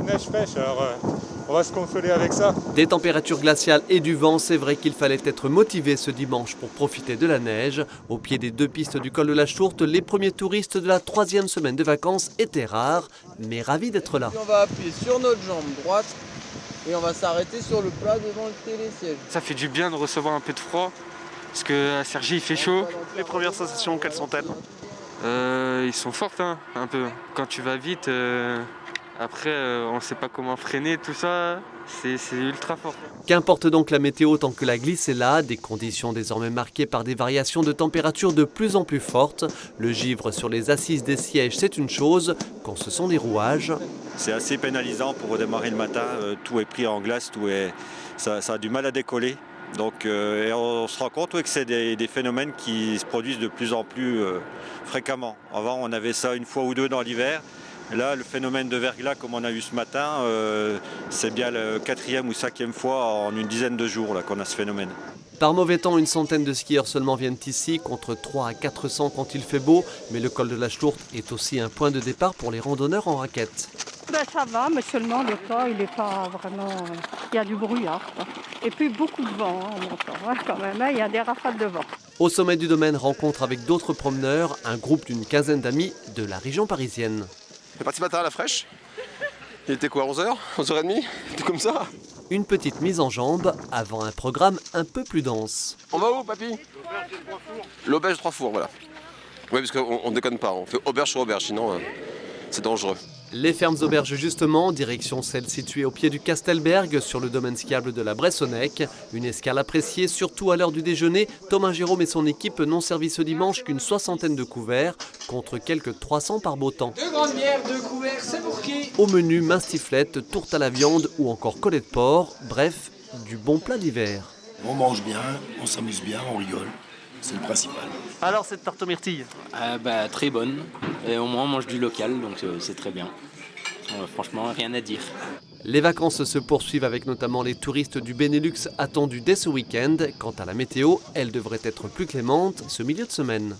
neige fraîche, alors on va se consoler avec ça. Des températures glaciales et du vent, c'est vrai qu'il fallait être motivé ce dimanche pour profiter de la neige. Au pied des 2 pistes du col de la Chourte, les premiers touristes de la 3e semaine de vacances étaient rares, mais ravis d'être là. On va appuyer sur notre jambe droite et on va s'arrêter sur le plat devant le télésiège. Ça fait du bien de recevoir un peu de froid, parce qu'à Cergy il fait chaud. Les premières sensations, quelles sont-elles ? Ils sont fortes, hein, un peu. Quand tu vas vite, après on ne sait pas comment freiner, tout ça, c'est ultra fort. Qu'importe donc la météo tant que la glisse est là, des conditions désormais marquées par des variations de température de plus en plus fortes. Le givre sur les assises des sièges, c'est une chose, quand ce sont des rouages. C'est assez pénalisant pour redémarrer le matin, tout est pris en glace, ça a du mal à décoller. Donc et on se rend compte que c'est des phénomènes qui se produisent de plus en plus fréquemment. Avant on avait ça une fois ou deux dans l'hiver. Là le phénomène de verglas comme on a eu ce matin, c'est bien la 4e ou 5e fois en une dizaine de jours là, qu'on a ce phénomène. Par mauvais temps, une centaine de skieurs seulement viennent ici, contre 300 à 400 quand il fait beau. Mais le col de la Chourte est aussi un point de départ pour les randonneurs en raquette. Ça va, mais seulement le temps, il n'est pas vraiment... Il y a du brouillard, quoi. Et puis beaucoup de vent en montant, quand même, il y a des rafales de vent. Au sommet du domaine, rencontre avec d'autres promeneurs, un groupe d'une quinzaine d'amis de la région parisienne. On est parti ce matin à la fraîche. Il était quoi, 11h 11h30 Tout comme ça. Une petite mise en jambe avant un programme un peu plus dense. On va où, papy? L'auberge de 3 fours, voilà. Oui, parce qu'on ne déconne pas, on fait auberge sur auberge, sinon c'est dangereux. Les fermes auberges justement, direction celle située au pied du Castelberg, sur le domaine skiable de la Bressonnec. Une escale appréciée, surtout à l'heure du déjeuner. Thomas Jérôme et son équipe n'ont servi ce dimanche qu'une 60aine de couverts, contre quelques 300 par beau temps. 2 grandes bières, 2 couverts, c'est pour qui? Au menu, mince-tiflette, tourte à la viande ou encore collet de porc. Bref, du bon plat d'hiver. On mange bien, on s'amuse bien, on rigole. C'est le principal. Alors cette tarte aux myrtilles? Très bonne. Et au moins on mange du local, donc c'est très bien. Franchement, rien à dire. Les vacances se poursuivent avec notamment les touristes du Benelux attendus dès ce week-end. Quant à la météo, elle devrait être plus clémente ce milieu de semaine.